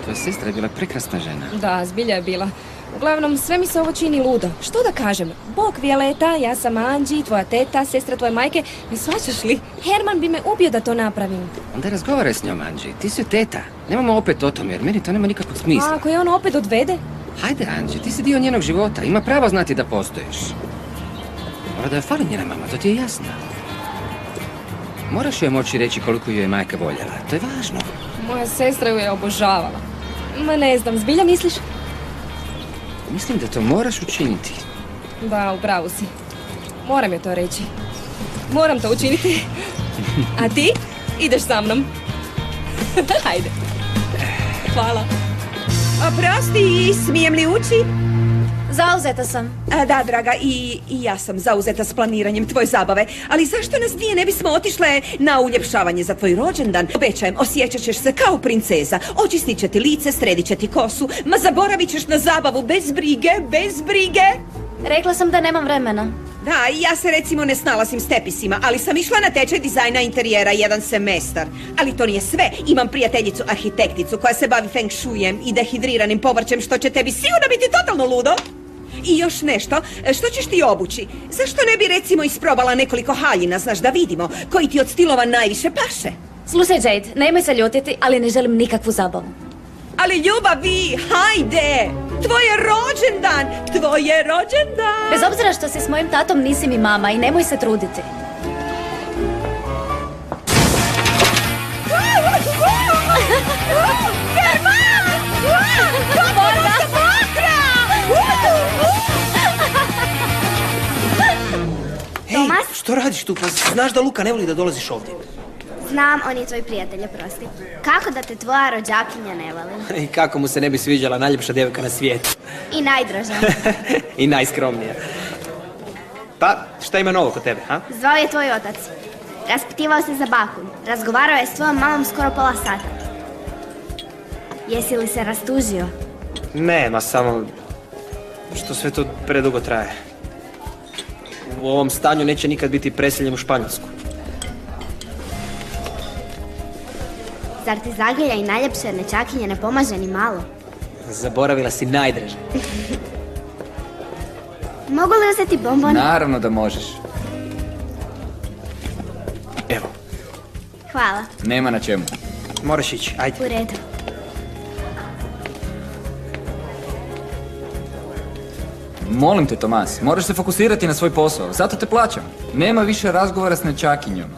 Tvoja sestra je bila prekrasna žena. Da, zbilja je bila. Uglavnom, sve mi se ovo čini ludo. Što da kažem? Bog Violeta, ja sam Anđi, tvoja teta, sestra tvoje majke. Ne shvaćaš li? Herman bi me ubio da to napravim. Onda razgovaraj s njom, Anđi. Ti si teta. Nemamo opet o tome, jer meni to nema nikakvog smisla. A ako je on opet odvede? Hajde, Anđi, ti si dio njenog života. Ima pravo znati da postojiš. Mora da joj fali njena mama, to ti je jasno. Moraš joj moći reći koliko ju je majka voljela. To je važno. Moja sestra ju je obožavala. Ma ne znam, zbilja misliš? Mislim da to moraš učiniti. Da, upravo si. Moram je to reći. Moram to učiniti. A ti? Ideš sa mnom. Hajde. Hvala. Oprosti, smijem li ući? Zauzeta sam. Da, draga, i ja sam zauzeta s planiranjem tvoje zabave. Ali zašto nas dvije ne bismo otišle na uljepšavanje za tvoj rođendan? Obećajem, osjećat ćeš se kao princeza. Očistit će ti lice, sredit će ti kosu. Ma zaboravit ćeš na zabavu bez brige, bez brige. Rekla sam da nemam vremena. Da, i ja se recimo ne snalazim s tepisima, ali sam išla na tečaj dizajna interijera 1 semestar. Ali to nije sve. Imam prijateljicu arhitekticu koja se bavi feng shuijem i dehidriranim povrćem, što će tebi sigurno biti totalno ludo. I još nešto, što ćeš ti obući? Zašto ne bi recimo isprobala nekoliko haljina, znaš, da vidimo koji ti od stilova najviše paše? Slušaj, Jade, nemoj se ljutiti, ali ne želim nikakvu zabavu. Ali ljubavi, hajde! Tvoj je rođendan! Tvoj je rođendan! Bez obzira što si s mojim tatom, nisi mi mama i nemoj se truditi. Tomas? Što radiš tu? Pa znaš da Luka ne voli da dolaziš ovdje. Znam, on je tvoj prijatelj, oprosti. Kako da te tvoja rođakinja ne voli? I kako mu se ne bi sviđala najljepša djevojka na svijetu. I najdraža. I najskromnija. Pa, šta ima novo kod tebe, ha? Zvao je tvoj otac. Raspitivao se za baku. Razgovarao je s tvojom mamom skoro pola sata. Jesi li se rastužio? Ne, ma samo što sve to predugo traje. U ovom stanju neće nikad biti preseljen u Španjolsku. Zar ti zagrlja i najljepše nečakinje ne pomaže ni malo? Zaboravila si najdraže. Mogu li uzeti bombon? Naravno da možeš. Evo, Hvala. Nema na čemu. moraš ići, ajde. U redu. Molim te, Tomas, moraš se fokusirati na svoj posao, zato te plaćam. Nema više razgovora s nečakinjom.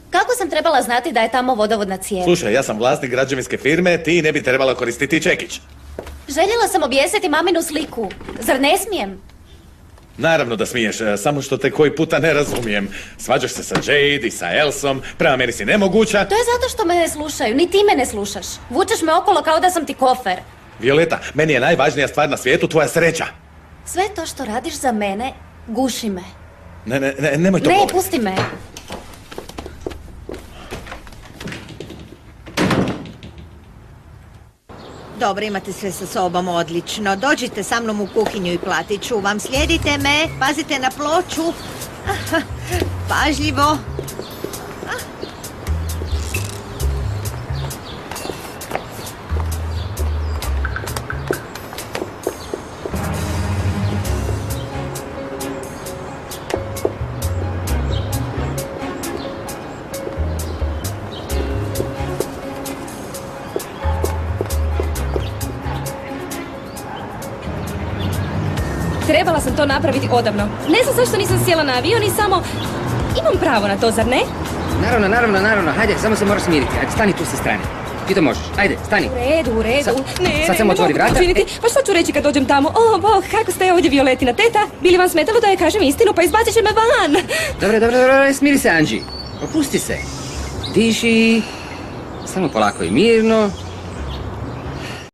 Kako sam trebala znati da je tamo vodovodna cijev? Slušaj, ja sam vlasnik građevinske firme, ti ne bi trebala koristiti čekić. Željela sam objesiti maminu sliku. Zar ne smijem? Naravno da smiješ, samo što te koji puta ne razumijem. Svađaš se sa Jade i sa Elsom, prema meni si nemoguća. To je zato što me ne slušaju, ni ti me ne slušaš. Vučeš me okolo kao da sam ti kofer. Violeta, meni je najvažnija stvar na svijetu tvoja sreća. Sve to što radiš za mene, guši me. Nemoj to Ne, govoriti. pusti me. Dobro, imate sve sa sobom, odlično. Dođite sa mnom u kuhinju i platit ću vam. Slijedite me, pazite na ploču. Pažljivo. Trebala sam to napraviti odavno. Ne znam zašto nisam sjela na avion i samo... Imam pravo na to, zar ne? Naravno. Hajde, samo se moraš smiriti. Ajde, stani tu sa strane. Ti to možeš. Ajde, stani. U redu. Sad samo otvori vrata. Pa što ću reći kad dođem tamo? O, Bog, kako ste ovdje, Violetina teta? Bi li vam smetalo da je kažem istinu, pa izbacit će me van? Dobro, smiri se, Anđi. Opusti se. Diši. Samo polako i mirno.